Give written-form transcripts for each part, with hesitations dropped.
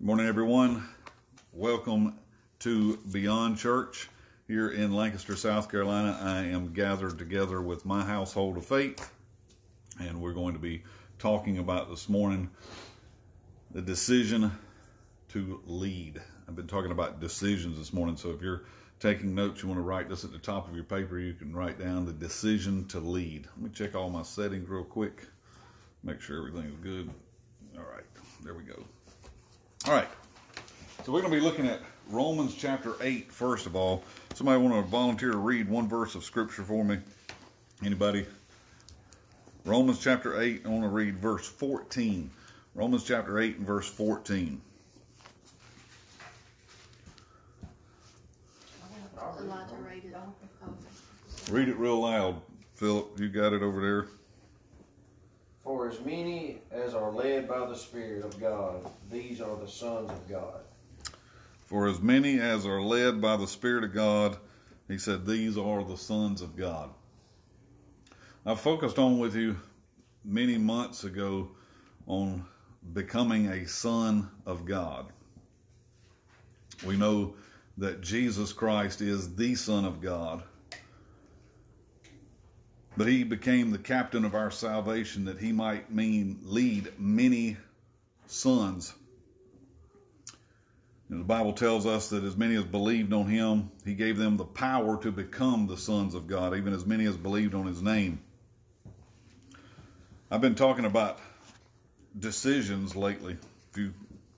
Good morning, everyone. Welcome to Beyond Church here in Lancaster, South Carolina. I am gathered together with my household of faith, and we're going to be talking about this morning the decision to lead. I've been talking about decisions this morning, so if you're taking notes, you want to write this at the top of your paper, you can write down the decision to lead. Let me check all my settings real quick, make sure everything's good. All right, there we go. All right, so we're going to be looking at Romans chapter 8, first of all. Somebody want to volunteer to read one verse of Scripture for me? Anybody? Romans chapter 8, I want to read verse 14. Romans chapter 8 and verse 14. Read it real loud, Philip. You got it over there. For as many as are led by the Spirit of God, these are the sons of God. For as many as are led by the Spirit of God, he said, these are the sons of God. I focused on with you many months ago on becoming a son of God. We know that Jesus Christ is the Son of God. But he became the captain of our salvation that he might lead many sons. And the Bible tells us that as many as believed on him, he gave them the power to become the sons of God, even as many as believed on his name. I've been talking about decisions lately. If you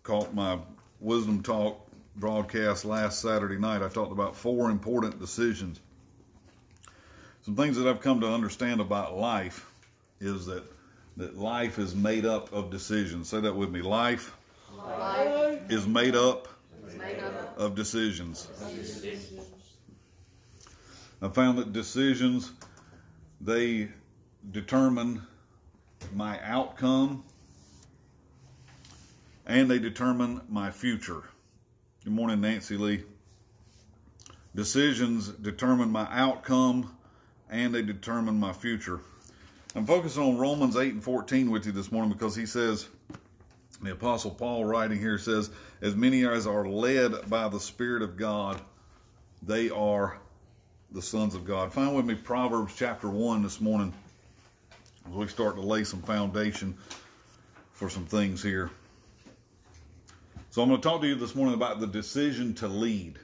caught my Wisdom Talk broadcast last Saturday night, I talked about 4 important decisions. Some things that I've come to understand about life is that life is made up of decisions. Say that with me. Life is made up of decisions. I found that decisions, they determine my outcome and they determine my future. Good morning, Nancy Lee. Decisions determine my outcome and they determine my future. I'm focusing on Romans 8 and 14 with you this morning because he says, the Apostle Paul writing here says, as many as are led by the Spirit of God, they are the sons of God. Find with me Proverbs chapter 1 this morning as we start to lay some foundation for some things here. So I'm going to talk to you this morning about the decision to lead.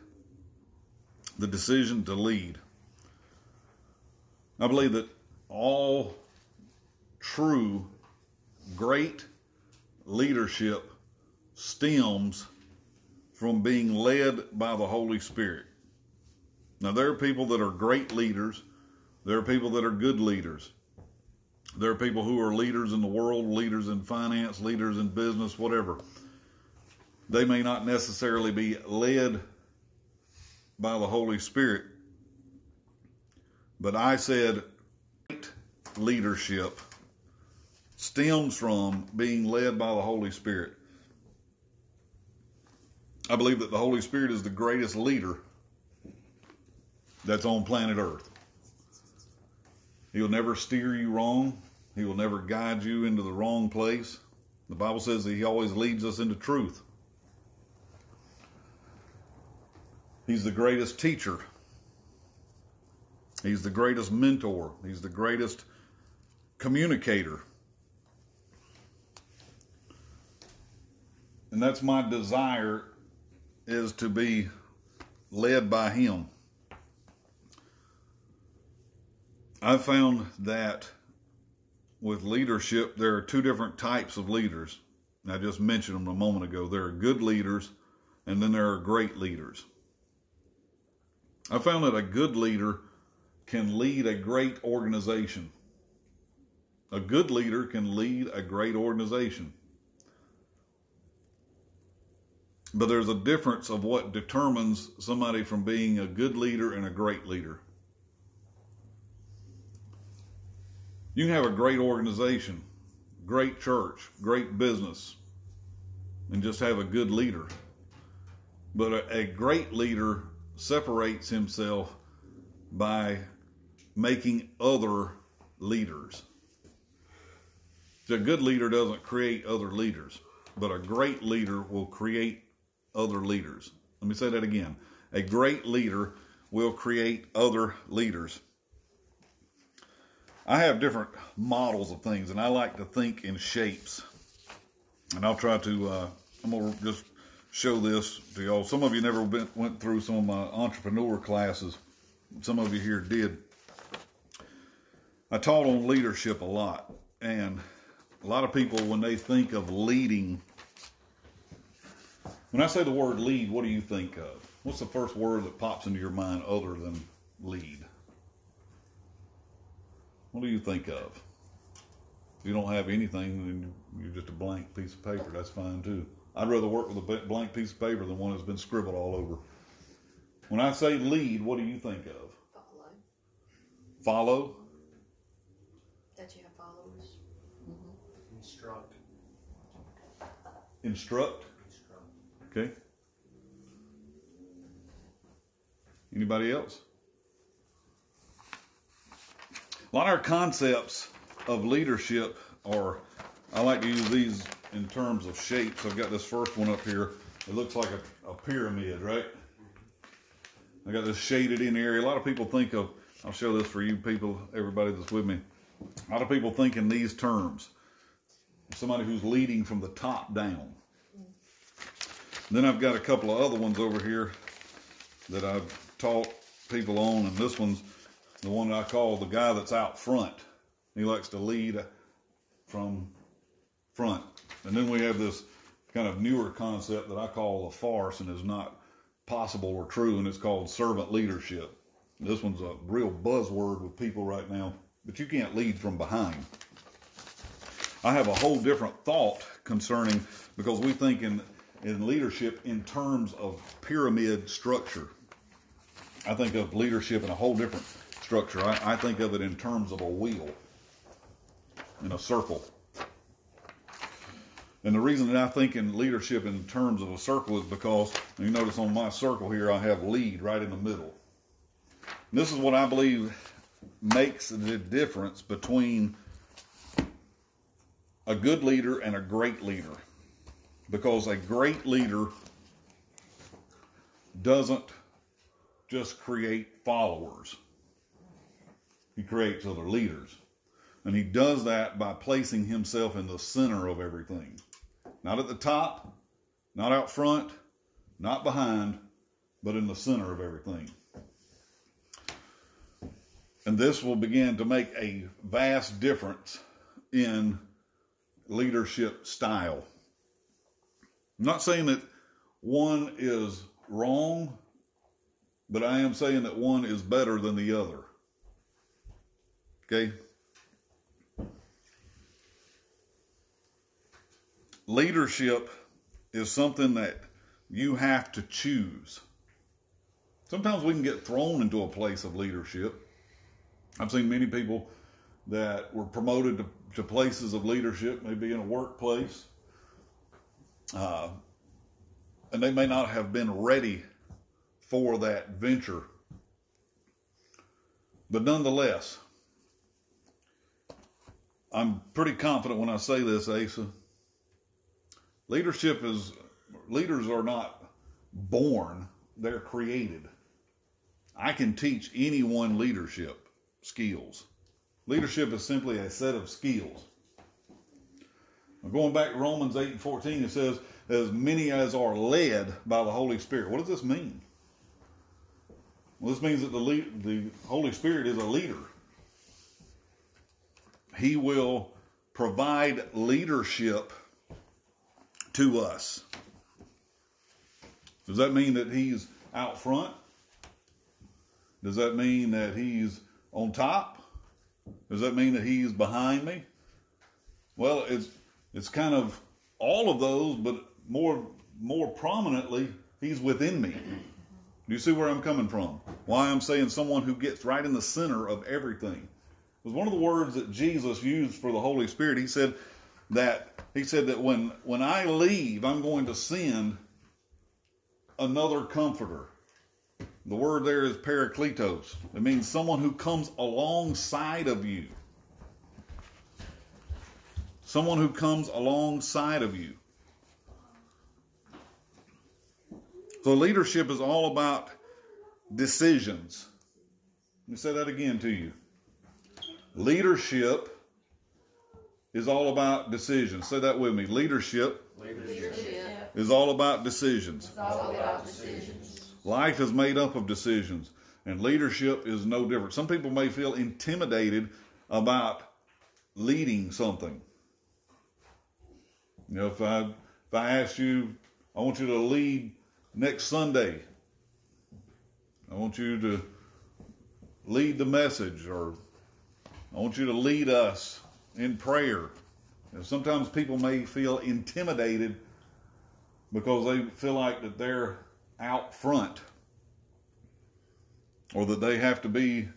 The decision to lead. I believe that all true, great leadership stems from being led by the Holy Spirit. Now, there are people that are great leaders. There are people that are good leaders. There are people who are leaders in the world, leaders in finance, leaders in business, whatever. They may not necessarily be led by the Holy Spirit. But I said great leadership stems from being led by the Holy Spirit. I believe that the Holy Spirit is the greatest leader that's on planet Earth. He'll never steer you wrong. He will never guide you into the wrong place. The Bible says that he always leads us into truth. He's the greatest teacher. He's the greatest mentor. He's the greatest communicator. And that's my desire, is to be led by him. I found that with leadership, there are 2 different types of leaders. I just mentioned them a moment ago. There are good leaders, and then there are great leaders. I found that a good leader can lead a great organization. A good leader can lead a great organization. But there's a difference of what determines somebody from being a good leader and a great leader. You can have a great organization, great church, great business, and just have a good leader. But a great leader separates himself by making other leaders. A good leader doesn't create other leaders. but a great leader will create other leaders. Let me say that again. A great leader will create other leaders. I have different models of things, and I like to think in shapes. And I'll try to, I'm going to just show this to y'all. Some of you never went through some of my entrepreneur classes. Some of you here did. I taught on leadership a lot. And a lot of people, when they think of leading, when I say the word lead, what do you think of? What's the first word that pops into your mind other than lead? What do you think of? If you don't have anything, then you're just a blank piece of paper. That's fine too. I'd rather work with a blank piece of paper than one that's been scribbled all over. When I say lead, what do you think of? Follow. Follow? That you have followers. Mm-hmm. Instruct. Instruct? Okay. Anybody else? A lot of our concepts of leadership are, I like to use these in terms of shapes. I've got this first one up here. It looks like a pyramid, right? I got this shaded in area. A lot of people think of, I'll show this for you people, everybody that's with me. A lot of people think in these terms. Somebody who's leading from the top down. And then I've got a couple of other ones over here that I've taught people on, and this one's the one that I call the guy that's out front. He likes to lead from front. And then we have this kind of newer concept that I call a farce and is not possible or true, and it's called servant leadership. This one's a real buzzword with people right now, but you can't lead from behind. I have a whole different thought concerning, because we think in leadership in terms of pyramid structure. I think of leadership in a whole different structure. I think of it in terms of a wheel, in a circle. And the reason that I think in leadership in terms of a circle is because, you notice on my circle here, I have lead right in the middle. And this is what I believe makes the difference between a good leader and a great leader. Because a great leader doesn't just create followers. He creates other leaders. And he does that by placing himself in the center of everything. Not at the top, not out front, not behind, but in the center of everything. And this will begin to make a vast difference in leadership style. I'm not saying that one is wrong, but I am saying that one is better than the other. Okay? Leadership is something that you have to choose. Sometimes we can get thrown into a place of leadership. I've seen many people that were promoted to places of leadership, maybe in a workplace, and they may not have been ready for that venture. But nonetheless, I'm pretty confident when I say this, Asa. Leaders are not born, they're created. I can teach anyone leadership skills. Leadership is simply a set of skills. Going back to Romans 8:14, it says, as many as are led by the Holy Spirit. What does this mean? Well, this means that the Holy Spirit is a leader. He will provide leadership to us. Does that mean that he's out front? Does that mean that he's on top? Does that mean that he's behind me? Well, it's kind of all of those, but more prominently, he's within me. Do you see where I'm coming from? Why I'm saying someone who gets right in the center of everything. It was one of the words that Jesus used for the Holy Spirit. He said that when I leave, I'm going to send another comforter. The word there is parakletos. It means someone who comes alongside of you. Someone who comes alongside of you. So leadership is all about decisions. Let me say that again to you. Leadership is all about decisions. Say that with me. Leadership is all about decisions. Life is made up of decisions, and leadership is no different. Some people may feel intimidated about leading something. You know, if I ask you, I want you to lead next Sunday. I want you to lead the message, or I want you to lead us in prayer. And sometimes people may feel intimidated because they feel like that they're out front, or that they have to be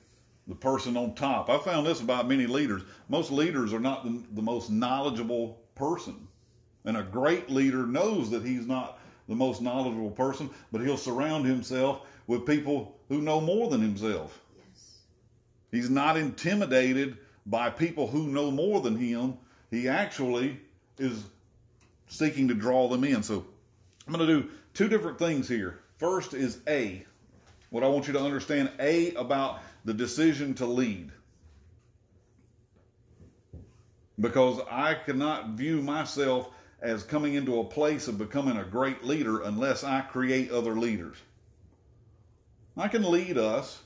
the person on top. I found this about many leaders. Most leaders are not the most knowledgeable person. And a great leader knows that he's not the most knowledgeable person, but he'll surround himself with people who know more than himself. Yes. He's not intimidated by people who know more than him. He actually is seeking to draw them in. So I'm going to do two different things here. First is A. What I want you to understand, A, about the decision to lead. Because I cannot view myself as coming into a place of becoming a great leader unless I create other leaders. I can lead us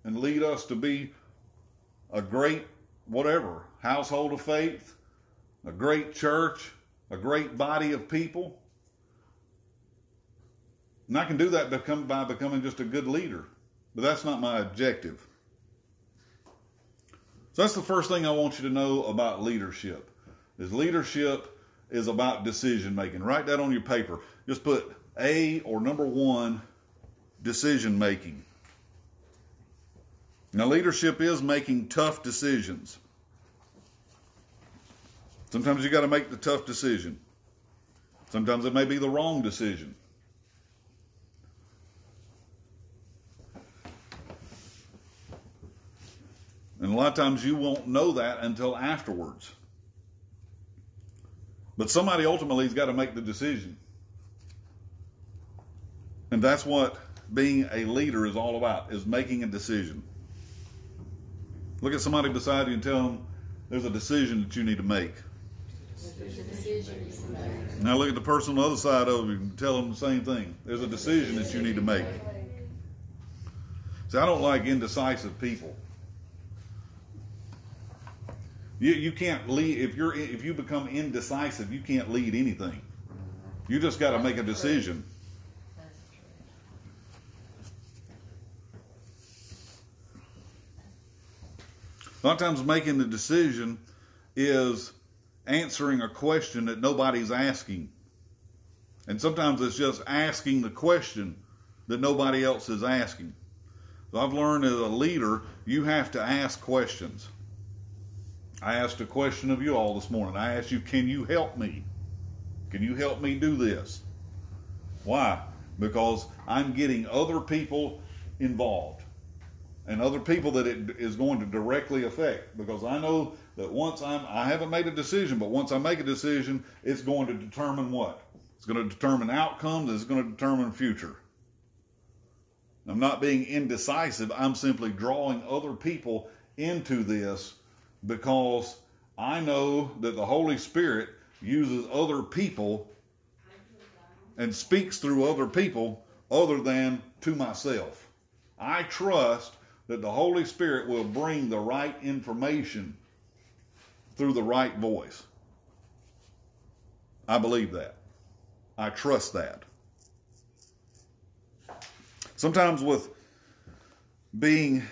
and lead us to be a great whatever, household of faith, a great church, a great body of people. And I can do that by becoming just a good leader. But that's not my objective. So that's the first thing I want you to know about leadership. Leadership is about decision making. Write that on your paper. Just put A, or number one, decision making. Now, leadership is making tough decisions. Sometimes you got to make the tough decision. Sometimes it may be the wrong decision. And a lot of times you won't know that until afterwards. But somebody ultimately has got to make the decision. And that's what being a leader is all about, is making a decision. Look at somebody beside you and tell them there's a decision that you need to make. There's a decision to make. Now look at the person on the other side of you and tell them the same thing. There's a decision that you need to make. See, I don't like indecisive people. You can't lead if you become indecisive. You can't lead anything. You just got to make a decision. A lot of times, making the decision is answering a question that nobody's asking, and sometimes it's just asking the question that nobody else is asking. So I've learned as a leader, you have to ask questions. I asked a question of you all this morning. I asked you, can you help me? Can you help me do this? Why? Because I'm getting other people involved, and other people that it is going to directly affect. Because I know that once I haven't made a decision, but once I make a decision, it's going to determine what? It's going to determine outcomes. It's going to determine future. I'm not being indecisive. I'm simply drawing other people into this, because I know that the Holy Spirit uses other people and speaks through other people other than to myself. I trust that the Holy Spirit will bring the right information through the right voice. I believe that. I trust that. Sometimes with being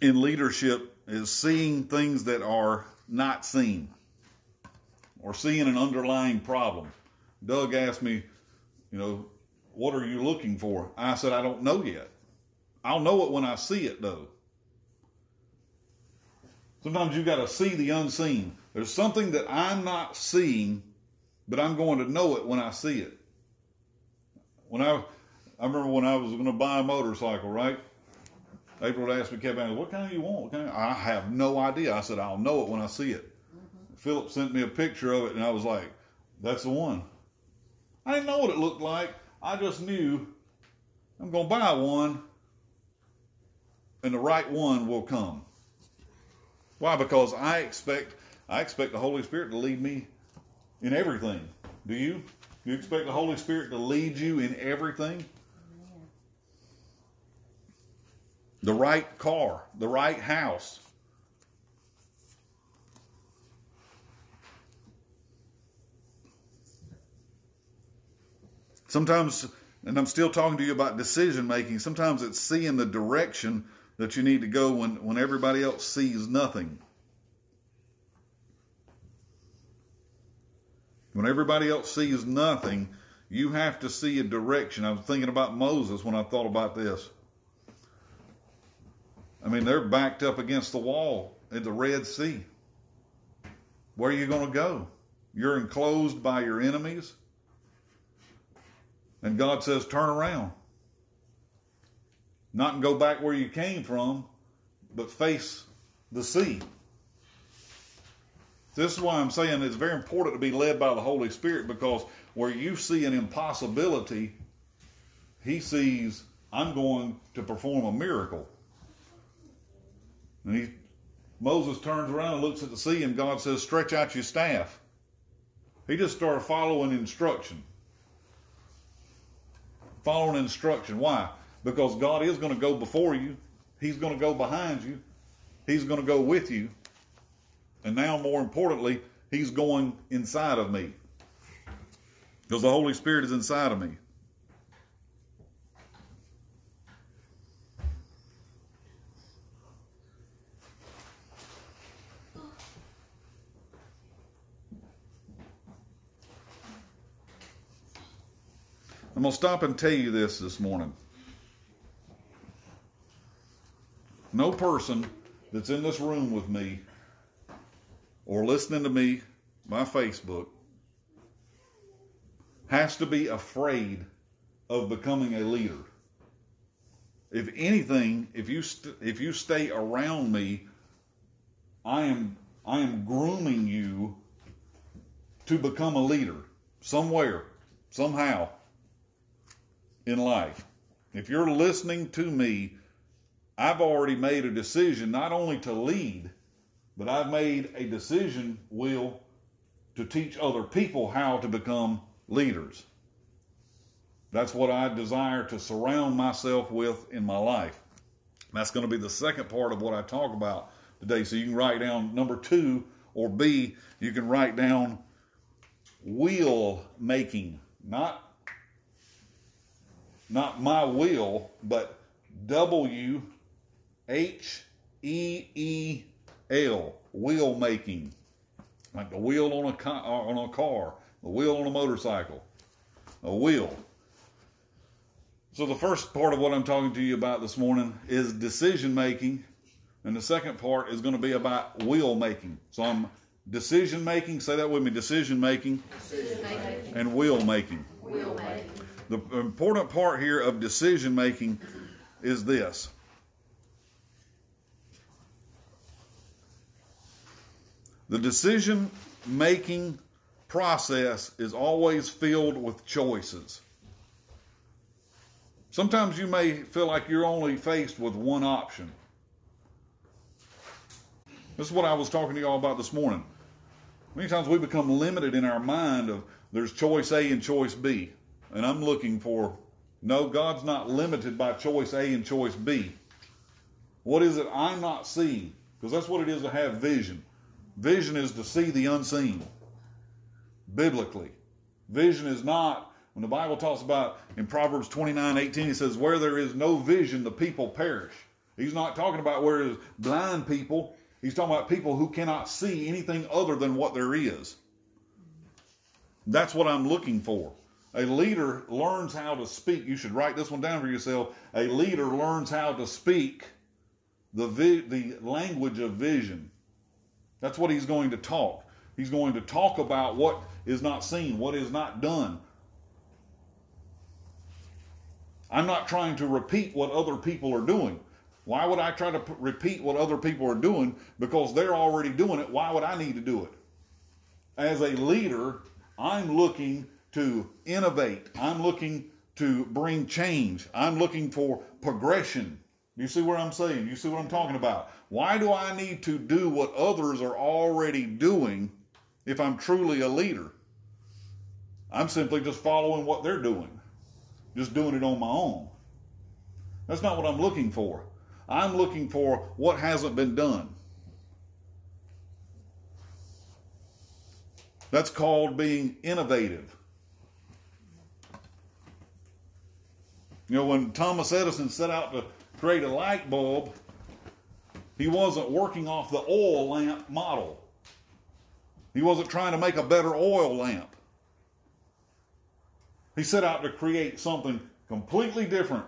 in leadership is seeing things that are not seen, or seeing an underlying problem. Doug asked me, what are you looking for? I said, I don't know yet. I'll know it when I see it, though. Sometimes you've got to see the unseen. There's something that I'm not seeing, but I'm going to know it when I see it. I remember when I was going to buy a motorcycle, right? April would ask me, kept asking, what kind do you want? I have no idea. I said, I'll know it when I see it. Mm-hmm. Philip sent me a picture of it, and I was like, that's the one. I didn't know what it looked like. I just knew I'm going to buy one, and the right one will come. Why? Because I expect the Holy Spirit to lead me in everything. Do you? Do you expect the Holy Spirit to lead you in everything? The right car, the right house. Sometimes, and I'm still talking to you about decision making, sometimes it's seeing the direction that you need to go when everybody else sees nothing. When everybody else sees nothing, you have to see a direction. I was thinking about Moses when I thought about this. I mean, they're backed up against the wall at the Red Sea. Where are you going to go? You're enclosed by your enemies. And God says, turn around. Not go back where you came from, but face the sea. This is why I'm saying it's very important to be led by the Holy Spirit, because where you see an impossibility, He sees, I'm going to perform a miracle. And Moses turns around and looks at the sea, and God says, stretch out your staff. He just started following instruction. Following instruction. Why? Because God is going to go before you. He's going to go behind you. He's going to go with you. And now, more importantly, He's going inside of me. Because the Holy Spirit is inside of me. I'm going to stop and tell you this morning. No person that's in this room with me or listening to me by Facebook has to be afraid of becoming a leader. If anything, if you stay around me, I am grooming you to become a leader somewhere, somehow in life. If you're listening to me, I've already made a decision not only to lead, but I've made a decision, Will, to teach other people how to become leaders. That's what I desire to surround myself with in my life. That's going to be the second part of what I talk about today. So you can write down number 2, or B, you can write down will making. Not my will, but WHEEL, wheel making. Like the wheel on a car, the wheel on a motorcycle, a wheel. So the first part of what I'm talking to you about this morning is decision making, and the second part is going to be about wheel making. So I'm decision making, say that with me, decision making, and wheel making. Will making. The important part here of decision making is this. The decision making process is always filled with choices. Sometimes you may feel like you're only faced with one option. This is what I was talking to y'all about this morning. Many times we become limited in our mind of there's choice A and choice B. And I'm looking for, no, God's not limited by choice A and choice B. What is it I'm not seeing? Because that's what it is to have vision. Vision is to see the unseen. Biblically. Vision is not, when the Bible talks about in Proverbs 29:18, it says, where there is no vision, the people perish. He's not talking about where there's blind people. He's talking about people who cannot see anything other than what there is. That's what I'm looking for. A leader learns how to speak. You should write this one down for yourself. A leader learns how to speak the language of vision. That's what he's going to talk. He's going to talk about what is not seen, what is not done. I'm not trying to repeat what other people are doing. Why would I try to repeat what other people are doing? Because they're already doing it. Why would I need to do it? As a leader, I'm looking to innovate. I'm looking to bring change. I'm looking for progression. You see what I'm saying? You see what I'm talking about? Why do I need to do what others are already doing if I'm truly a leader? I'm simply just following what they're doing, just doing it on my own. That's not what I'm looking for. I'm looking for what hasn't been done. That's called being innovative. You know, when Thomas Edison set out to create a light bulb, he wasn't working off the oil lamp model. He wasn't trying to make a better oil lamp. He set out to create something completely different.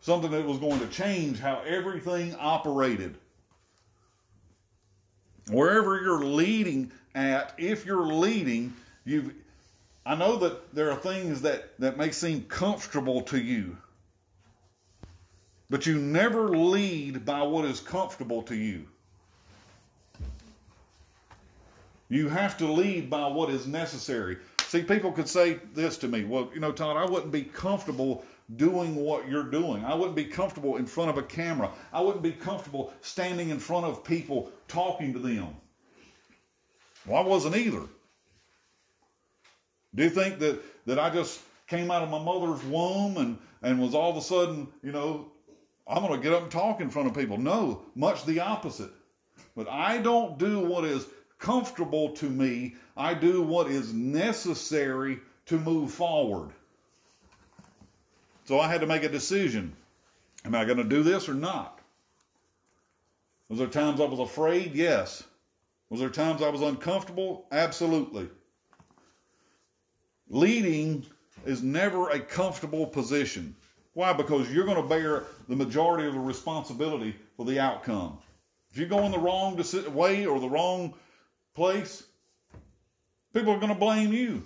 Something that was going to change how everything operated. Wherever you're leading at, if you're leading, I know that there are things that may seem comfortable to you. But you never lead by what is comfortable to you. You have to lead by what is necessary. See, people could say this to me, well, you know, Todd, I wouldn't be comfortable doing what you're doing. I wouldn't be comfortable in front of a camera. I wouldn't be comfortable standing in front of people talking to them. Well, I wasn't either. Do you think that I just came out of my mother's womb and was all of a sudden, you know, I'm going to get up and talk in front of people? No, much the opposite. But I don't do what is comfortable to me. I do what is necessary to move forward. So I had to make a decision. Am I going to do this or not? Was there times I was afraid? Yes. Was there times I was uncomfortable? Absolutely. Leading is never a comfortable position. Why? Because you're going to bear the majority of the responsibility for the outcome. If you go in the wrong way or the wrong place, people are going to blame you.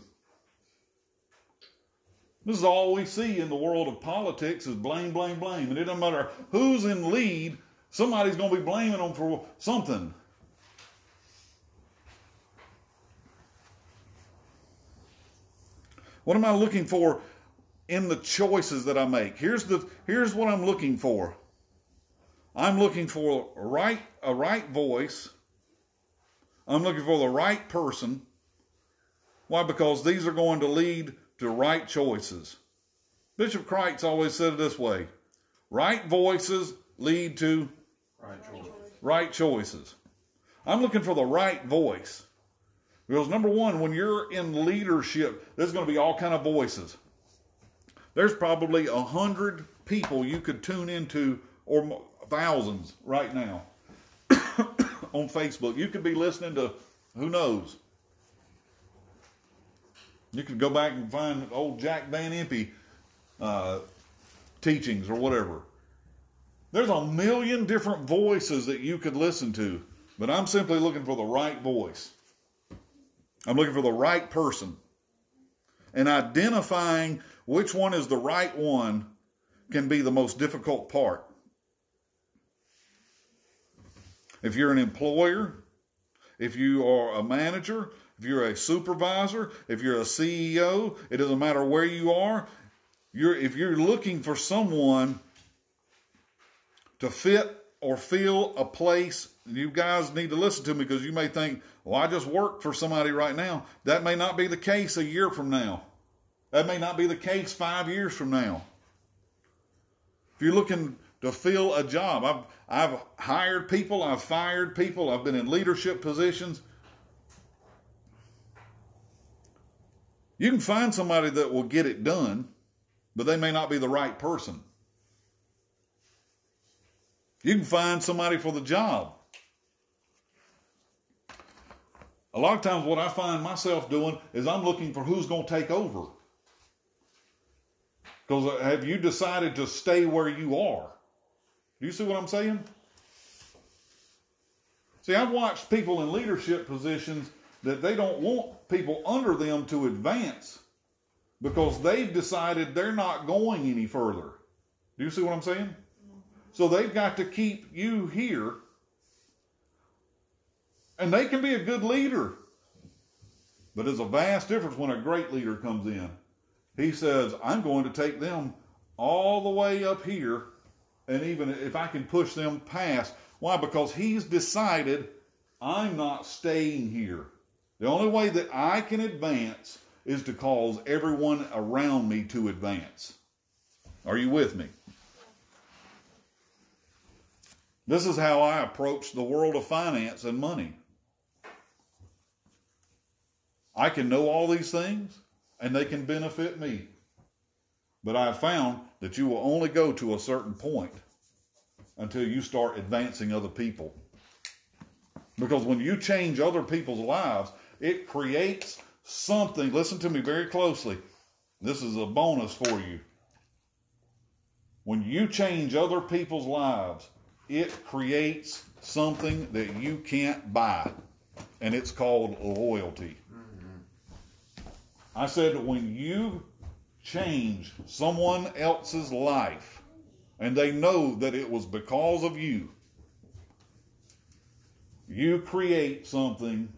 This is all we see in the world of politics is blame, blame, blame. And it doesn't matter who's in lead, somebody's going to be blaming them for something. What am I looking for in the choices that I make? Here's what I'm looking for. I'm looking for a right voice. I'm looking for the right person. Why? Because these are going to lead to right choices. Bishop Crites always said it this way: right voices lead to right choices. I'm looking for the right voice. Because number one, when you're in leadership, there's going to be all kind of voices. There's probably 100 people you could tune into, or thousands right now on Facebook. You could be listening to, who knows? You could go back and find old Jack Van Impe teachings or whatever. There's a million different voices that you could listen to, but I'm simply looking for the right voice. I'm looking for the right person. And identifying which one is the right one can be the most difficult part. If you're an employer, if you are a manager, if you're a supervisor, if you're a CEO, it doesn't matter where you are. If you're looking for someone to fit or fill a place, you guys need to listen to me, because you may think, well, I just work for somebody right now. That may not be the case a year from now. That may not be the case 5 years from now. If you're looking to fill a job, I've hired people, I've fired people, I've been in leadership positions. You can find somebody that will get it done, but they may not be the right person. You can find somebody for the job. A lot of times what I find myself doing is I'm looking for who's going to take over. Because have you decided to stay where you are? Do you see what I'm saying? See, I've watched people in leadership positions that they don't want people under them to advance because they've decided they're not going any further. Do you see what I'm saying? So they've got to keep you here. And they can be a good leader. But there's a vast difference when a great leader comes in. He says, I'm going to take them all the way up here, and even if I can push them past. Why? Because he's decided I'm not staying here. The only way that I can advance is to cause everyone around me to advance. Are you with me? This is how I approach the world of finance and money. I can know all these things, and they can benefit me. But I have found that you will only go to a certain point until you start advancing other people. Because when you change other people's lives, it creates something. Listen to me very closely. This is a bonus for you. When you change other people's lives, it creates something that you can't buy. And it's called loyalty. I said that when you change someone else's life, and they know that it was because of you, you create something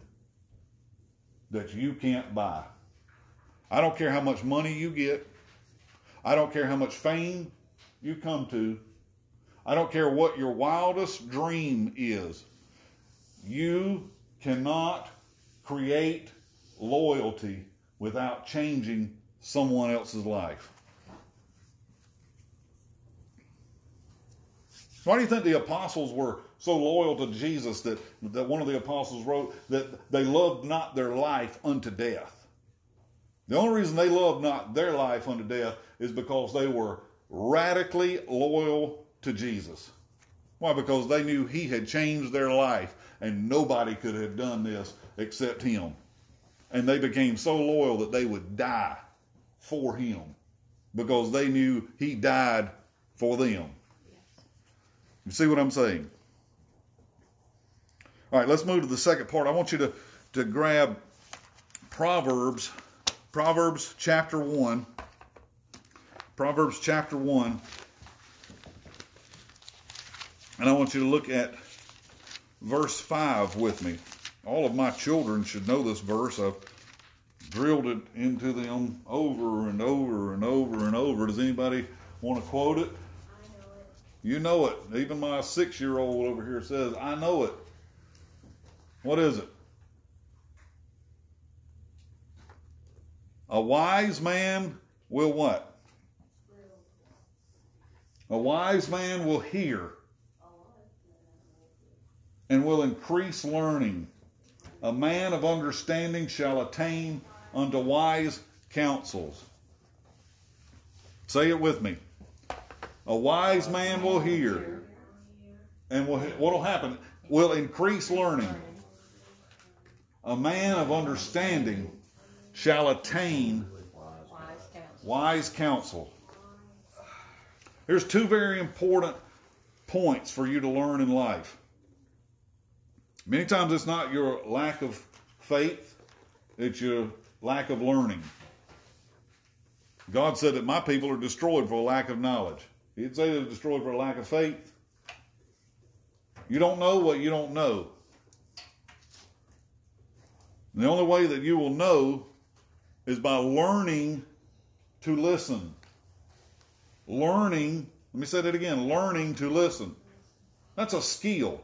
that you can't buy. I don't care how much money you get. I don't care how much fame you come to. I don't care what your wildest dream is. You cannot create loyalty without changing someone else's life. Why do you think the apostles were so loyal to Jesus that one of the apostles wrote that they loved not their life unto death? The only reason they loved not their life unto death is because they were radically loyal to Jesus. Why? Because they knew he had changed their life and nobody could have done this except him. And they became so loyal that they would die for him because they knew he died for them. You see what I'm saying? All right, let's move to the second part. I want you to grab Proverbs chapter 1. Proverbs chapter 1. And I want you to look at verse 5 with me. All of my children should know this verse. I've drilled it into them over and over and over and over. Does anybody want to quote it? You know it. Even my 6-year-old over here says, I know it. What is it? A wise man will what? A wise man will hear and will increase learning. A man of understanding shall attain unto wise counsels. Say it with me. A wise man will hear, and what will happen? Will increase learning. A man of understanding shall attain wise counsel. Here's two very important points for you to learn in life. Many times it's not your lack of faith, it's your lack of learning. God said that my people are destroyed for a lack of knowledge. He didn't say they're destroyed for a lack of faith. You don't know what you don't know. And the only way that you will know is by learning to listen. Learning, let me say that again, learning to listen. That's a skill.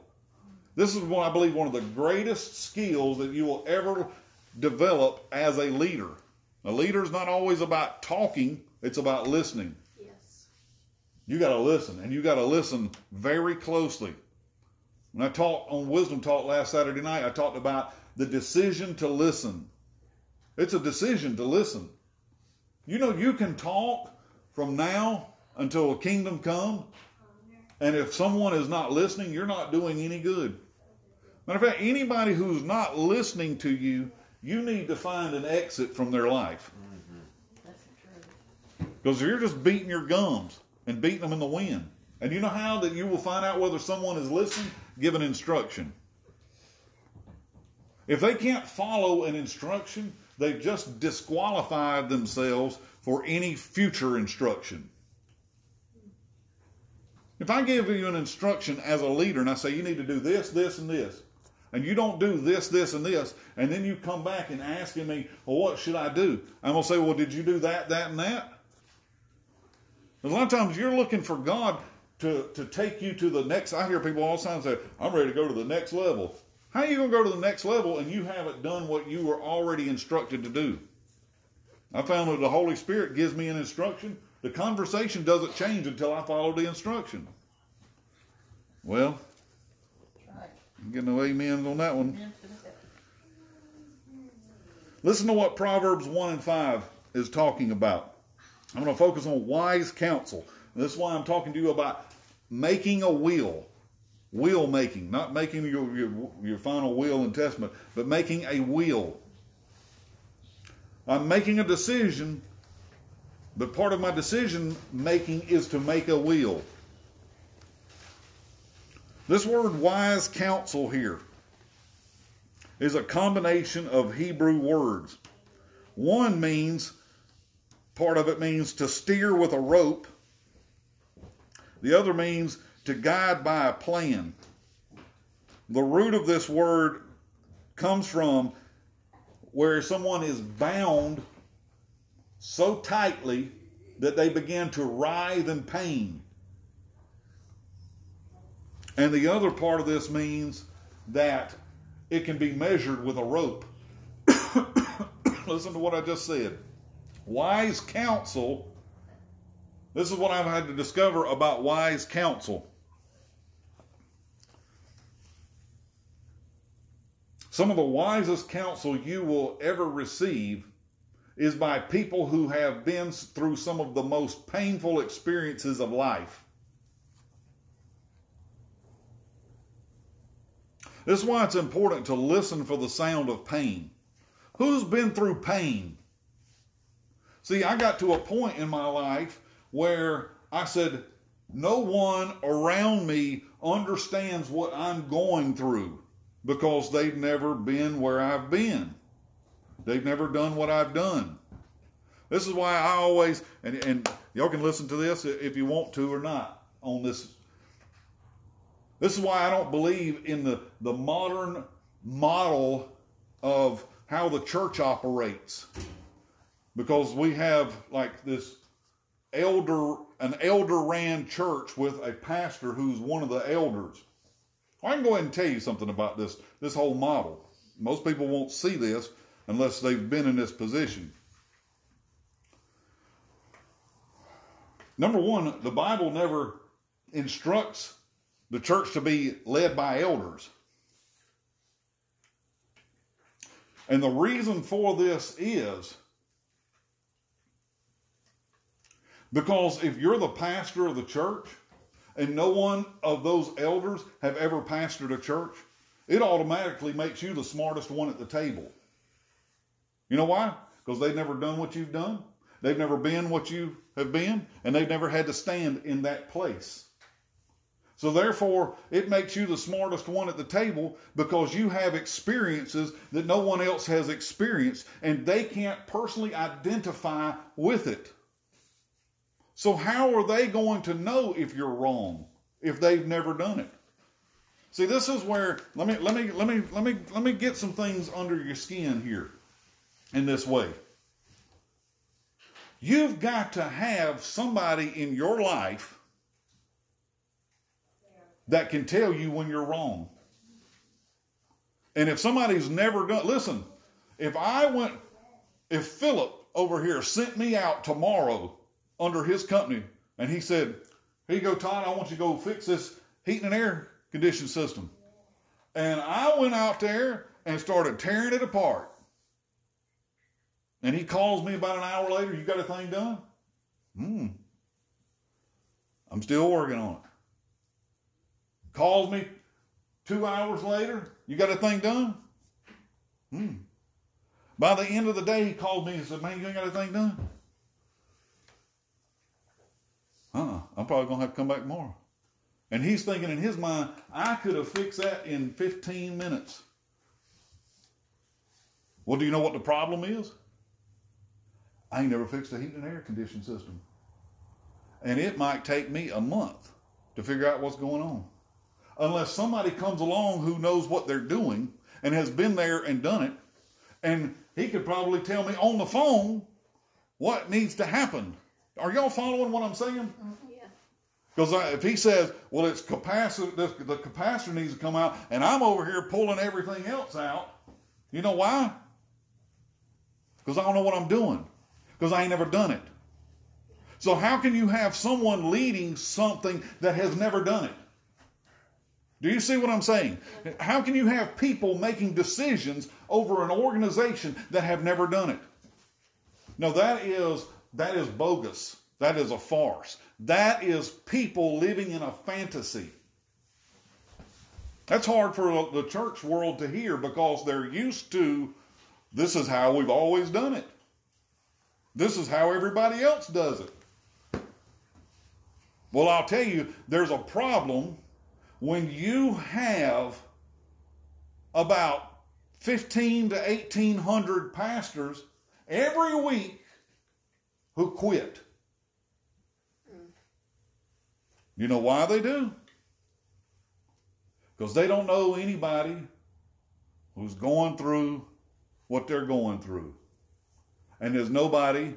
This is what I believe one of the greatest skills that you will ever develop as a leader. A leader is not always about talking, it's about listening. Yes. You got to listen, and you got to listen very closely. When I taught on Wisdom Talk last Saturday night, I talked about the decision to listen. It's a decision to listen. You know, you can talk from now until a kingdom come, and if someone is not listening, you're not doing any good. Matter of fact, anybody who's not listening to you, you need to find an exit from their life. That's true. Because if you're just beating your gums and beating them in the wind, and you know how that you will find out whether someone is listening? Give an instruction. If they can't follow an instruction, they've just disqualified themselves for any future instruction. If I give you an instruction as a leader and I say you need to do this, this, and this, and you don't do this, this, and this, and then you come back and asking me, well, what should I do? I'm going to say, well, did you do that, that, and that? A lot of times you're looking for God to take you to the next. I hear people all the time say, I'm ready to go to the next level. How are you going to go to the next level and you haven't done what you were already instructed to do? I found that the Holy Spirit gives me an instruction. The conversation doesn't change until I follow the instruction. Well, Right. I'm getting no amens on that one. Amen to that. Listen to what Proverbs 1 and 5 is talking about. I'm going to focus on wise counsel. And this is why I'm talking to you about making a will. Will making, not making your final will and testament, but making a will. I'm making a decision, but part of my decision making is to make a will. This word wise counsel here is a combination of Hebrew words. One means, part of it means to steer with a rope. The other means to guide by a plan. The root of this word comes from where someone is bound so tightly that they begin to writhe in pain. And the other part of this means that it can be measured with a rope. Listen to what I just said. Wise counsel. This is what I've had to discover about wise counsel. Some of the wisest counsel you will ever receive is by people who have been through some of the most painful experiences of life. This is why it's important to listen for the sound of pain. Who's been through pain? See, I got to a point in my life where I said, no one around me understands what I'm going through because they've never been where I've been. They've never done what I've done. This is why I always, and y'all can listen to this if you want to or not on this. This is why I don't believe in the modern model of how the church operates. Because we have like this an elder-ran church with a pastor who's one of the elders. I can go ahead and tell you something about this whole model. Most people won't see this unless they've been in this position. Number one, the Bible never instructs the church to be led by elders. And the reason for this is because if you're the pastor of the church and no one of those elders have ever pastored a church, it automatically makes you the smartest one at the table. You know why? Because they've never done what you've done. They've never been what you have been, and they've never had to stand in that place. So therefore, it makes you the smartest one at the table because you have experiences that no one else has experienced, and they can't personally identify with it. So how are they going to know if you're wrong if they've never done it? See, this is where let me get some things under your skin here in this way. You've got to have somebody in your life that can tell you when you're wrong. And if somebody's never done, listen, if Philip over here sent me out tomorrow under his company and he said, here you go, Todd, I want you to go fix this heating and air conditioning system. And I went out there and started tearing it apart. And he calls me about an hour later, you got a thing done? I'm still working on it. Calls me 2 hours later, you got a thing done? By the end of the day, he called me and said, man, you ain't got a thing done? I'm probably going to have to come back tomorrow. And he's thinking in his mind, I could have fixed that in 15 minutes. Well, do you know what the problem is? I ain't never fixed a heat and air conditioning system. And it might take me a month to figure out what's going on. unless somebody comes along who knows what they're doing and has been there and done it. And he could probably tell me on the phone what needs to happen. Are y'all following what I'm saying? Yeah. Because if he says, well, it's capacitor, the capacitor needs to come out, and I'm over here pulling everything else out, you know why? Because I don't know what I'm doing. Because I ain't never done it. So how can you have someone leading something that has never done it? Do you see what I'm saying? How can you have people making decisions over an organization that have never done it? No, that is bogus. That is a farce. That is people living in a fantasy. That's hard for the church world to hear because they're used to, this is how we've always done it. This is how everybody else does it. Well, I'll tell you, there's a problem when you have about 1,500 to 1,800 pastors every week who quit. You know why they do? Because they don't know anybody who's going through what they're going through. And there's nobody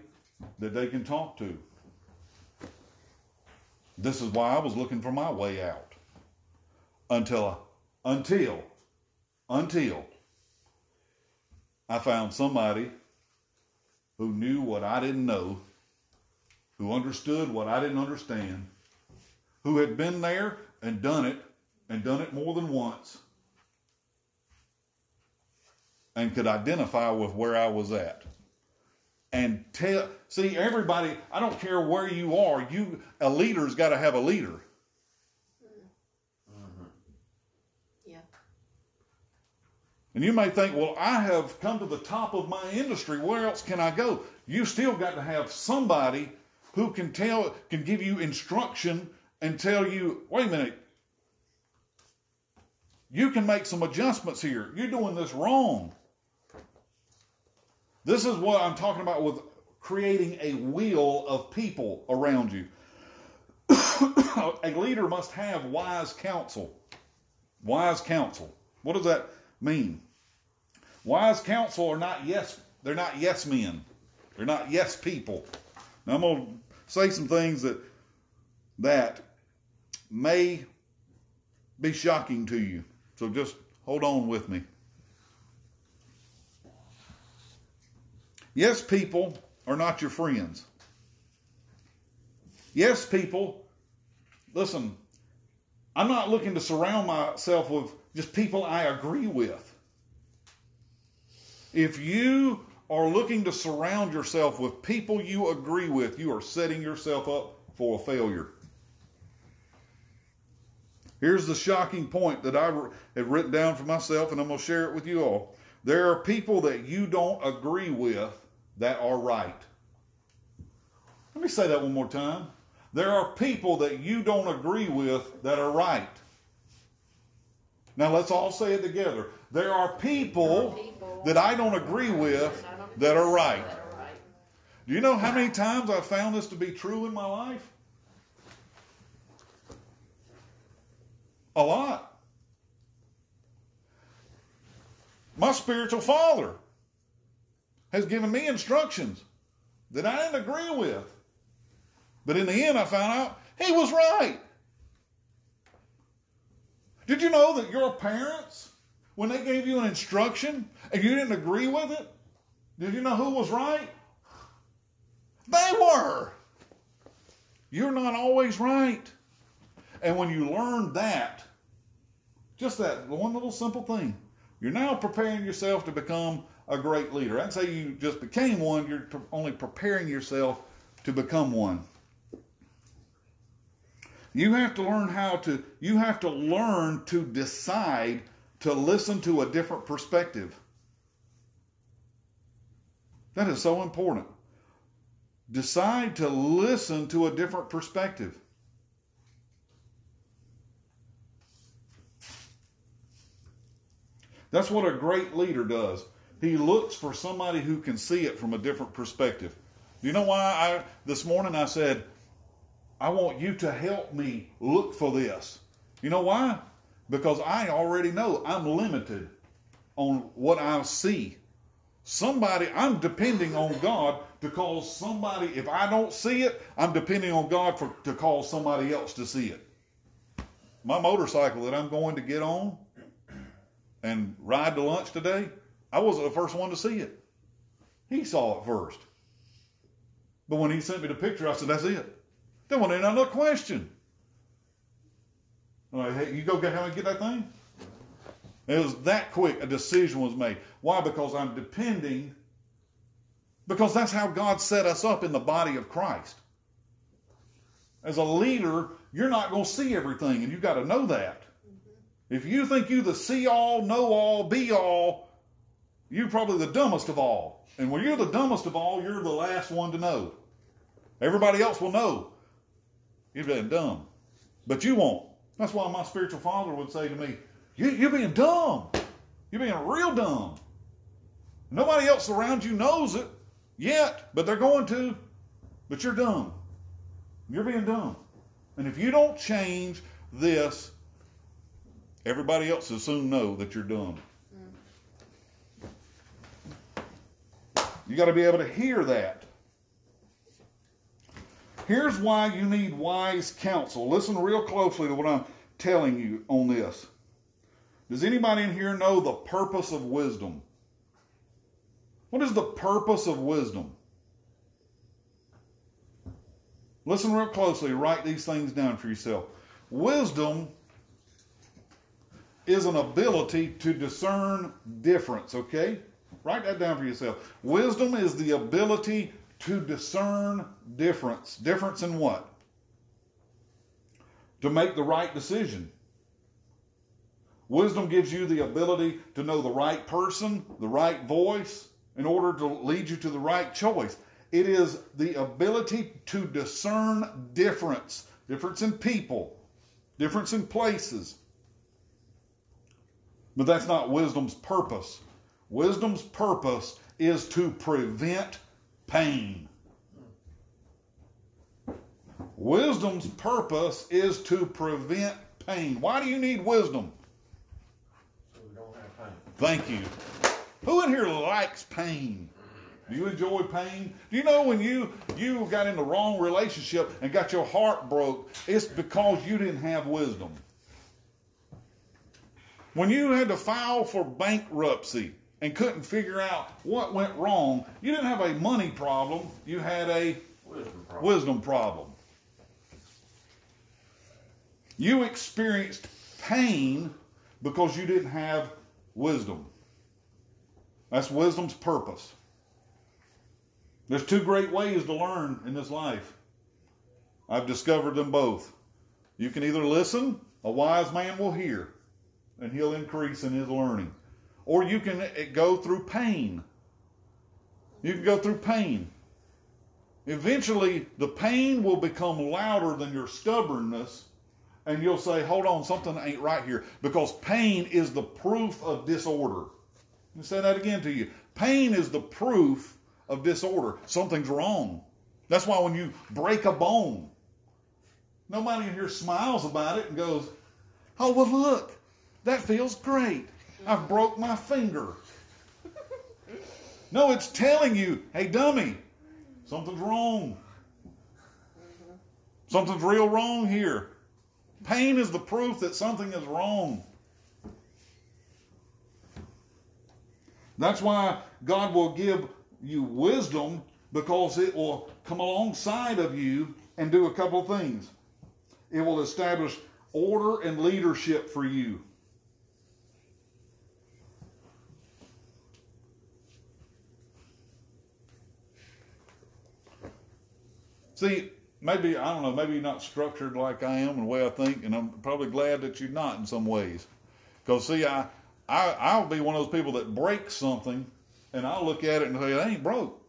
that they can talk to. This is why I was looking for my way out. Until I found somebody who knew what I didn't know, who understood what I didn't understand, who had been there and done it more than once, and could identify with where I was at. And see, everybody, I don't care where you are, a leader's got to have a leader. Mm-hmm. Yeah. And you may think, well, I have come to the top of my industry. Where else can I go? You still got to have somebody who can give you instruction and tell you, wait a minute, you can make some adjustments here. You're doing this wrong. This is what I'm talking about with creating a wheel of people around you. A leader must have wise counsel. Wise counsel. What does that mean? Wise counsel are not they're not yes men. They're not yes people. Now I'm going to say some things that may be shocking to you. So just hold on with me. Yes, people are not your friends. Yes, people, listen, I'm not looking to surround myself with just people I agree with. If you are looking to surround yourself with people you agree with, you are setting yourself up for a failure. Here's the shocking point that I have written down for myself, and I'm going to share it with you all. There are people that you don't agree with that are right. Let me say that one more time. There are people that you don't agree with that are right. Now let's all say it together. There are people that I don't agree with that are right. Do you know how many times I've found this to be true in my life? A lot. My spiritual father has given me instructions that I didn't agree with. But in the end, I found out he was right. Did you know that your parents, when they gave you an instruction and you didn't agree with it, did you know who was right? They were. You're not always right. And when you learn that, just that one little simple thing, you're now preparing yourself to become a great leader. I'd say you just became one. You're only preparing yourself to become one. You have to learn to decide to listen to a different perspective. That is so important. Decide to listen to a different perspective. That's what a great leader does. He looks for somebody who can see it from a different perspective. You know why this morning I said, I want you to help me look for this. You know why? because I already know I'm limited on what I see. I'm depending on God to cause somebody, if I don't see it, I'm depending on God to cause somebody else to see it. My motorcycle that I'm going to get on and ride to lunch today, I wasn't the first one to see it. He saw it first. But when he sent me the picture, I said, that's it. There wasn't another question. I'm like, hey, you go help me get that thing? It was that quick. A decision was made. Why? Because I'm depending. Because that's how God set us up in the body of Christ. As a leader, you're not going to see everything, and you've got to know that. If you think you the see all, know all, be all, you're probably the dumbest of all. And when you're the dumbest of all, you're the last one to know. Everybody else will know. You've been dumb. But you won't. That's why my spiritual father would say to me, you're being dumb. You're being real dumb. Nobody else around you knows it yet, but they're going to. But you're dumb. You're being dumb. And if you don't change this, everybody else will soon know that you're dumb. You got to be able to hear that. Here's why you need wise counsel. Listen real closely to what I'm telling you on this. Does anybody in here know the purpose of wisdom? What is the purpose of wisdom? Listen real closely. Write these things down for yourself. Wisdom is an ability to discern difference, okay? Write that down for yourself. Wisdom is the ability to discern difference. Difference in what? To make the right decision. Wisdom gives you the ability to know the right person, the right voice, in order to lead you to the right choice. It is the ability to discern difference. Difference in people. Difference in places. But that's not wisdom's purpose. Wisdom's purpose is to prevent pain. Wisdom's purpose is to prevent pain. Why do you need wisdom? So we don't have pain. Thank you. Who in here likes pain? Do you enjoy pain? Do you know when you got in the wrong relationship and got your heart broke, it's because you didn't have wisdom. When you had to file for bankruptcy and couldn't figure out what went wrong, you didn't have a money problem, you had a wisdom problem. You experienced pain because you didn't have wisdom. That's wisdom's purpose. There's two great ways to learn in this life. I've discovered them both. You can either listen, a wise man will hear, and he'll increase in his learning. Or you can go through pain. You can go through pain. Eventually, the pain will become louder than your stubbornness, and you'll say, hold on, something ain't right here. Because pain is the proof of disorder. Let me say that again to you. Pain is the proof of disorder. Something's wrong. That's why when you break a bone, nobody in here smiles about it and goes, oh, well, look, that feels great. I've broke my finger. No, it's telling you, hey, dummy, something's wrong. Something's real wrong here. Pain is the proof that something is wrong. That's why God will give you wisdom, because it will come alongside of you and do a couple of things. It will establish order and leadership for you. See, maybe, I don't know, maybe you're not structured like I am and the way I think, and I'm probably glad that you're not in some ways. Because, see, I'll be one of those people that breaks something, and I'll look at it and say, it ain't broke.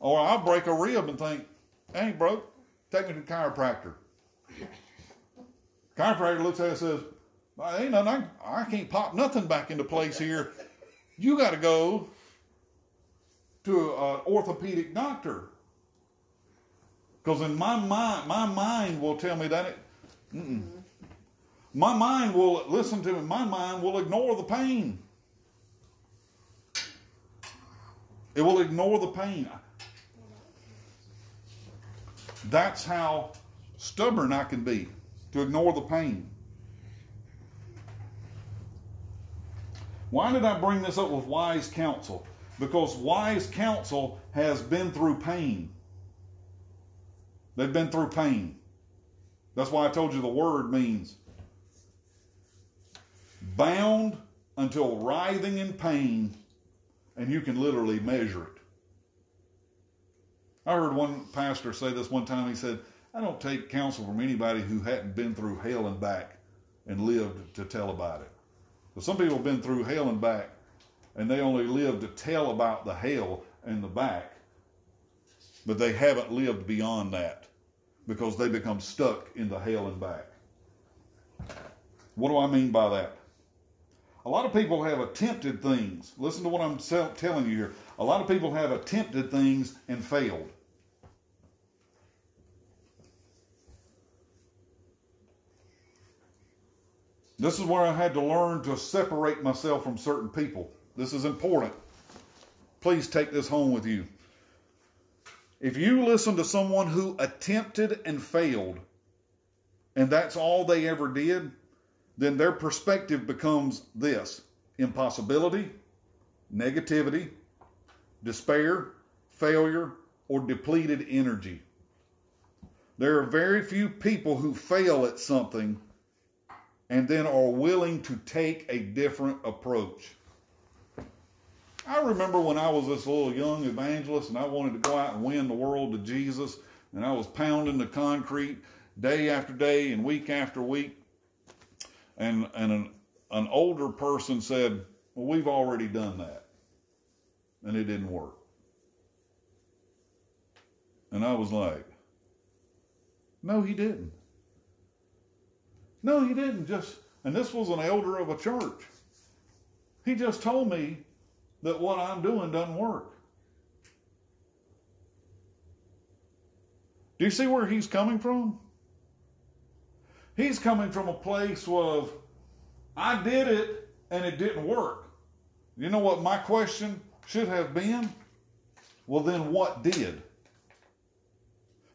Or I'll break a rib and think, it ain't broke. Take me to the chiropractor. Chiropractor looks at it and says, ain't nothing, I can't pop nothing back into place here. You got to go to an orthopedic doctor. Because in my mind will tell me that My mind will, listen to me, my mind will ignore the pain. It will ignore the pain. That's how stubborn I can be, to ignore the pain. Why did I bring this up with wise counsel? Because wise counsel has been through pain. They've been through pain. That's why I told you the word means bound until writhing in pain, and you can literally measure it. I heard one pastor say this one time. He said, I don't take counsel from anybody who hadn't been through hell and back and lived to tell about it. But some people have been through hell and back, and they only live to tell about the hell and the back, but they haven't lived beyond that because they become stuck in the hell and back. What do I mean by that? A lot of people have attempted things. Listen to what I'm telling you here. A lot of people have attempted things and failed. This is where I had to learn to separate myself from certain people. This is important. Please take this home with you. If you listen to someone who attempted and failed, and that's all they ever did, then their perspective becomes this: impossibility, negativity, despair, failure, or depleted energy. There are very few people who fail at something and then are willing to take a different approach. I remember when I was this little young evangelist and I wanted to go out and win the world to Jesus, and I was pounding the concrete day after day and week after week. And an older person said, well, we've already done that. And it didn't work. And I was like, no, he didn't. No, he didn't. And this was an elder of a church. He just told me that what I'm doing doesn't work. Do you see where he's coming from? He's coming from a place of, I did it and it didn't work. You know what my question should have been? Well, then what did?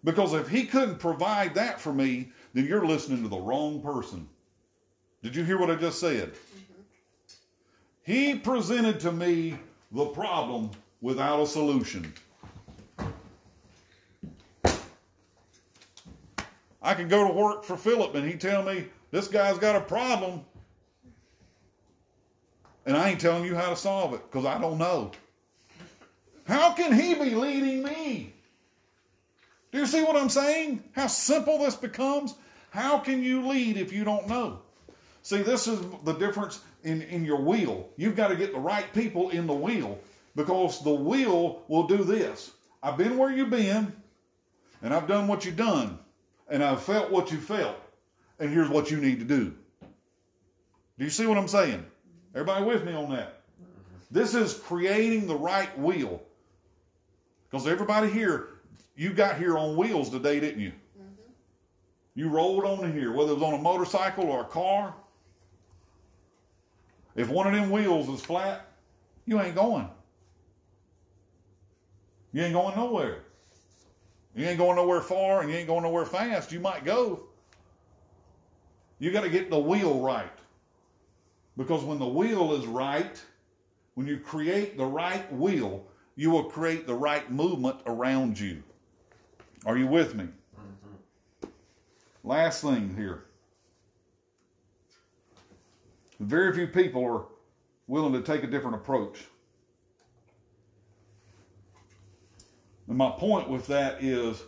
Because if he couldn't provide that for me, then you're listening to the wrong person. Did you hear what I just said? Mm-hmm. He presented to me the problem without a solution. I could go to work for Philip and he'd tell me, this guy's got a problem. And I ain't telling you how to solve it because I don't know. How can he be leading me? Do you see what I'm saying? How simple this becomes? How can you lead if you don't know? See, this is the difference in your wheel. You've got to get the right people in the wheel, because the wheel will do this. I've been where you've been, and I've done what you've done, and I've felt what you felt, and here's what you need to do. Do you see what I'm saying? Everybody with me on that? This is creating the right wheel. Because everybody here, you got here on wheels today, didn't you? Mm-hmm. You rolled on here, whether it was on a motorcycle or a car. If one of them wheels is flat, you ain't going. You ain't going nowhere. You ain't going nowhere far and you ain't going nowhere fast. You might go. You got to get the wheel right. Because when the wheel is right, when you create the right wheel, you will create the right movement around you. Are you with me? Mm-hmm. Last thing here. Very few people are willing to take a different approach. And my point with that is,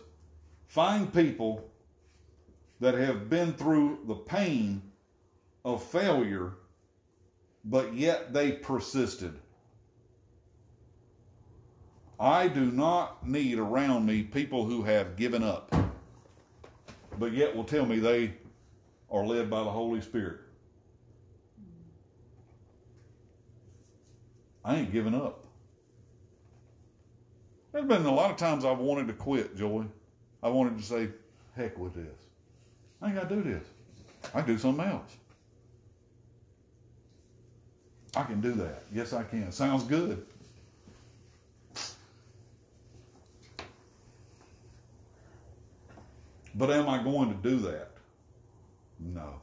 find people that have been through the pain of failure, but yet they persisted. I do not need around me people who have given up, but yet will tell me they are led by the Holy Spirit. I ain't giving up. There's been a lot of times I've wanted to quit, Joy. I wanted to say, heck with this. I ain't got to do this. I can do something else. I can do that. Yes, I can. Sounds good. But am I going to do that? No.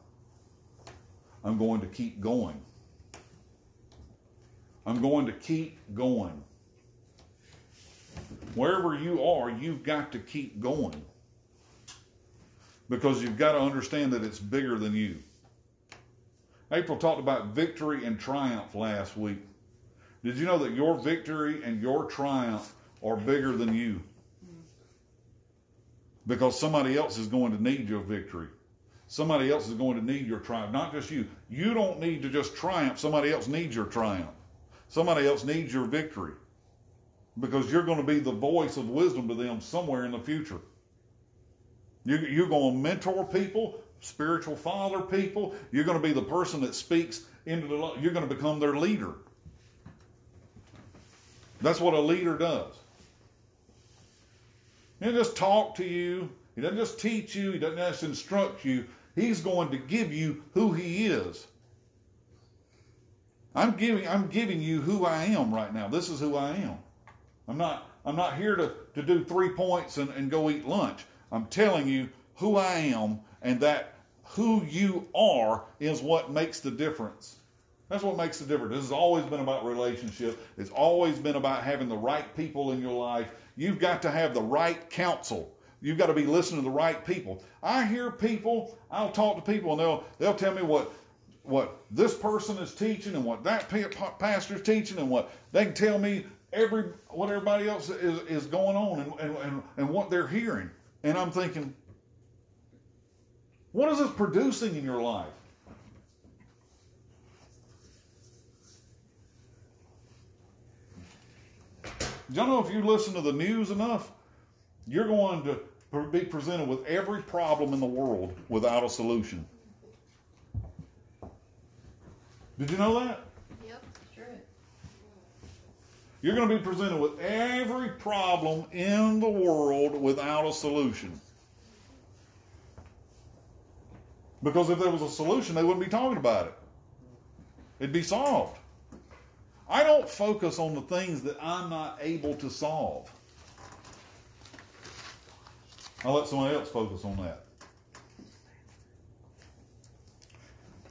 I'm going to keep going. I'm going to keep going. Wherever you are, you've got to keep going. Because you've got to understand that it's bigger than you. April talked about victory and triumph last week. Did you know that your victory and your triumph are bigger than you? Because somebody else is going to need your victory. Somebody else is going to need your triumph, not just you. You don't need to just triumph. Somebody else needs your triumph. Somebody else needs your victory. Because you're going to be the voice of wisdom to them somewhere in the future. You're going to mentor people, spiritual father people. You're going to be the person that speaks into the light. You're going to become their leader. That's what a leader does. He doesn't just talk to you. He doesn't just teach you. He doesn't just instruct you. He's going to give you who he is. I'm giving you who I am right now. This is who I am. I'm not here to do 3 points and go eat lunch. I'm telling you who I am, and that who you are is what makes the difference. That's what makes the difference. This has always been about relationship. It's always been about having the right people in your life. You've got to have the right counsel. You've got to be listening to the right people. I hear people, I'll talk to people, and they'll tell me what this person is teaching and what that pastor is teaching, and what they can tell me what everybody else is going on and what they're hearing. And I'm thinking, what is this producing in your life? Y'all know if you listen to the news enough, you're going to be presented with every problem in the world without a solution. Did you know that? Yep, true. You're going to be presented with every problem in the world without a solution. Because if there was a solution, they wouldn't be talking about it. It'd be solved. I don't focus on the things that I'm not able to solve. I'll let somebody else focus on that.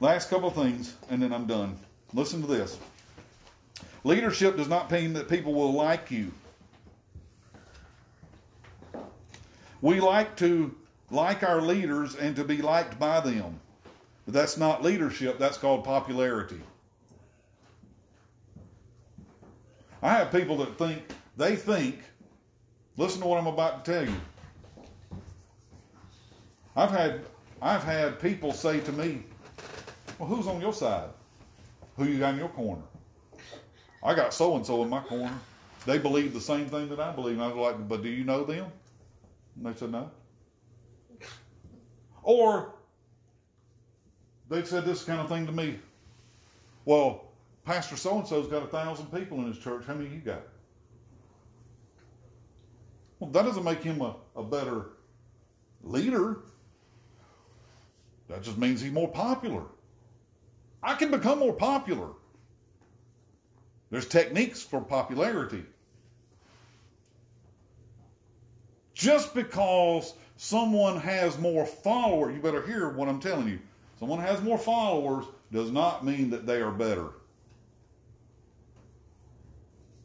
Last couple of things, and then I'm done. Listen to this. Leadership does not mean that people will like you. We like to like our leaders and to be liked by them. But that's not leadership. That's called popularity. I have people that think, listen to what I'm about to tell you. I've had people say to me, well, who's on your side? Who you got in your corner? I got so-and-so in my corner. They believe the same thing that I believe. And I was like, but do you know them? And they said no. Or they've said this kind of thing to me. Well, Pastor so-and-so's got 1,000 people in his church. How many you got? Well, that doesn't make him a better leader. That just means he's more popular. I can become more popular. There's techniques for popularity. Just because someone has more followers, you better hear what I'm telling you. Someone has more followers does not mean that they are better.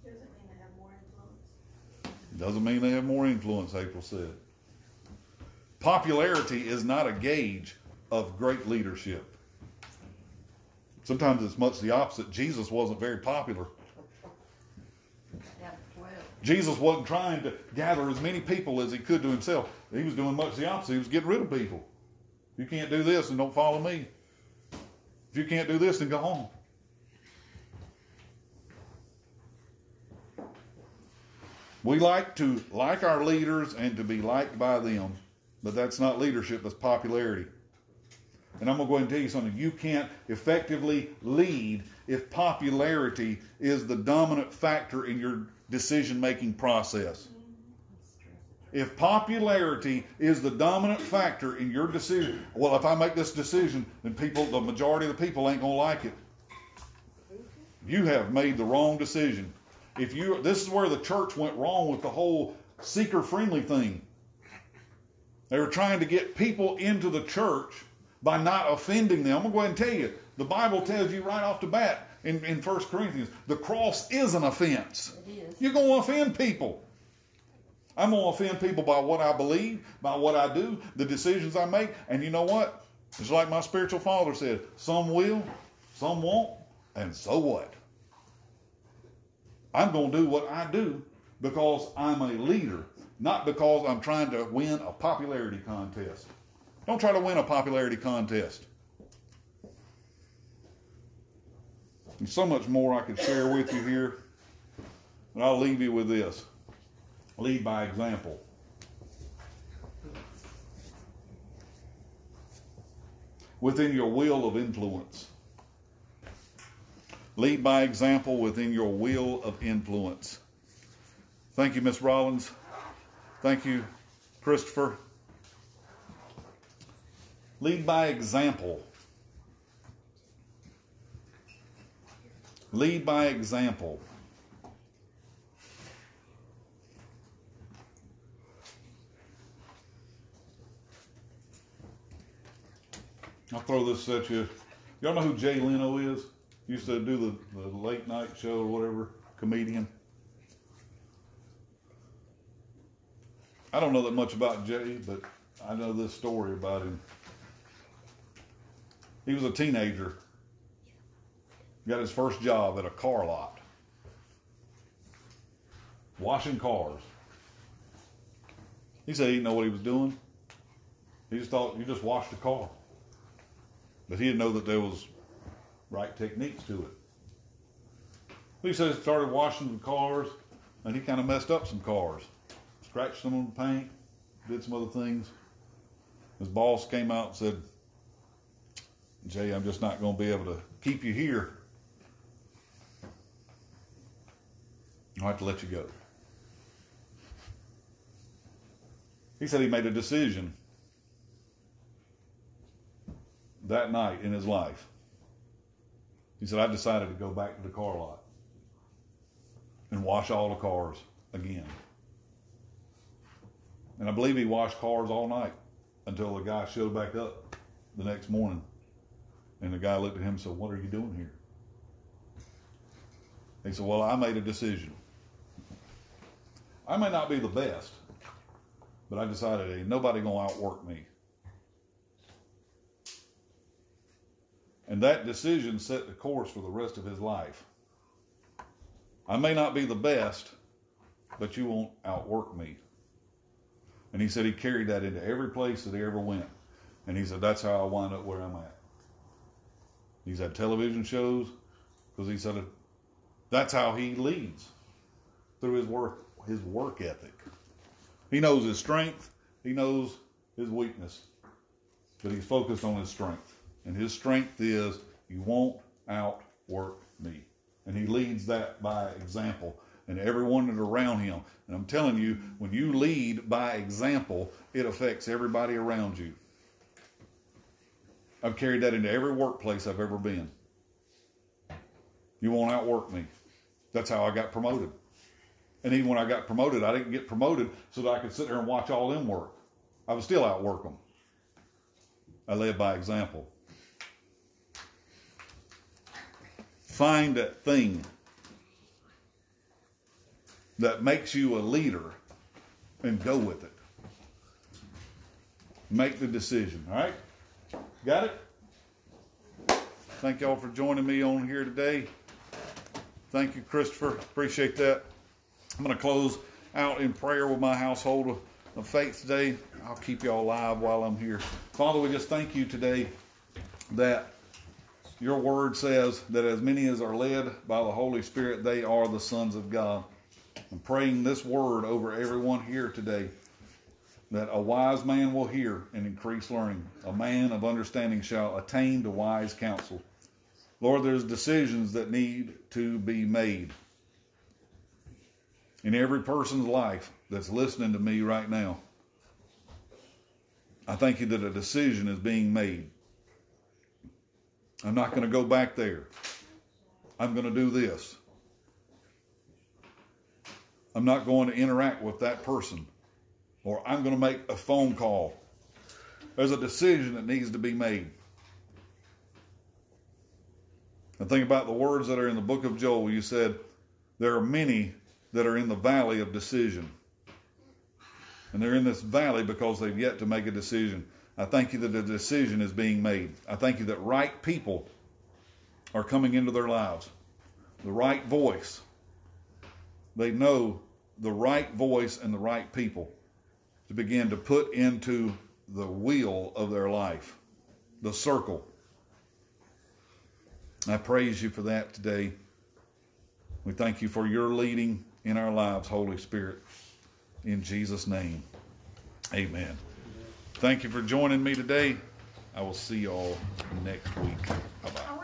Doesn't mean they have more influence. Doesn't mean they have more influence, April said. Popularity is not a gauge of great leadership. Sometimes it's much the opposite. Jesus wasn't very popular. Yeah, 12. Jesus wasn't trying to gather as many people as he could to himself. He was doing much the opposite. He was getting rid of people. You can't do this and don't follow me. If you can't do this, then go home. We like to like our leaders and to be liked by them, but that's not leadership, that's popularity. And I'm going to go ahead and tell you something. You can't effectively lead if popularity is the dominant factor in your decision-making process. If popularity is the dominant factor in your decision, well, if I make this decision, then the majority of the people ain't going to like it. you have made the wrong decision. This is where the church went wrong with the whole seeker-friendly thing. They were trying to get people into the church by not offending them. I'm going to go ahead and tell you, the Bible tells you right off the bat in 1 Corinthians, the cross is an offense. It is. You're going to offend people. I'm going to offend people by what I believe, by what I do, the decisions I make. And you know what? It's like my spiritual father said, some will, some won't, and so what? I'm going to do what I do because I'm a leader, not because I'm trying to win a popularity contest. Don't try to win a popularity contest. There's so much more I could share with you here, but I'll leave you with this. Lead by example. Within your will of influence. Lead by example within your will of influence. Thank you, Miss Rollins. Thank you, Christopher. Lead by example. Lead by example. I'll throw this at you. Y'all know who Jay Leno is? Used to do the late night show or whatever, comedian. I don't know that much about Jay, but I know this story about him. He was a teenager. Got his first job at a car lot. Washing cars. He said he didn't know what he was doing. He just thought you just washed a car. But he didn't know that there was right techniques to it. He said he started washing the cars, and he kind of messed up some cars. Scratched some of the paint, did some other things. His boss came out and said, Jay, I'm just not going to be able to keep you here. I'll have to let you go. He said he made a decision that night in his life. He said, I decided to go back to the car lot and wash all the cars again. And I believe he washed cars all night until the guy showed back up the next morning. And the guy looked at him and said, what are you doing here? He said, well, I made a decision. I may not be the best, but I decided ain't nobody going to outwork me. And that decision set the course for the rest of his life. I may not be the best, but you won't outwork me. And he said he carried that into every place that he ever went. And he said, that's how I wind up where I'm at. He's had television shows because he said that's how he leads, through his work ethic. He knows his strength. He knows his weakness. But he's focused on his strength. And his strength is, you won't outwork me. And he leads that by example. And everyone that's around him. And I'm telling you, when you lead by example, it affects everybody around you. I've carried that into every workplace I've ever been. You won't outwork me. That's how I got promoted. And even when I got promoted, I didn't get promoted so that I could sit there and watch all them work. I would still outwork them. I led by example. Find that thing that makes you a leader and go with it. Make the decision, all right? Got it? Thank y'all for joining me on here today. Thank you, Christopher. Appreciate that. I'm going to close out in prayer with my household of faith today. I'll keep y'all alive while I'm here. Father, we just thank you today that your word says that as many as are led by the Holy Spirit, they are the sons of God. I'm praying this word over everyone here today, that a wise man will hear and increase learning. A man of understanding shall attain to wise counsel. Lord, there's decisions that need to be made in every person's life that's listening to me right now. I thank you that a decision is being made. I'm not going to go back there. I'm going to do this. I'm not going to interact with that person. Or I'm going to make a phone call. There's a decision that needs to be made. And think about the words that are in the book of Joel. You said, there are many that are in the valley of decision. And they're in this valley because they've yet to make a decision. I thank you that a decision is being made. I thank you that right people are coming into their lives. The right voice. They know the right voice and the right people to begin to put into the wheel of their life, the circle. I praise you for that today. We thank you for your leading in our lives, Holy Spirit. In Jesus' name, amen. Thank you for joining me today. I will see you all next week. Bye-bye.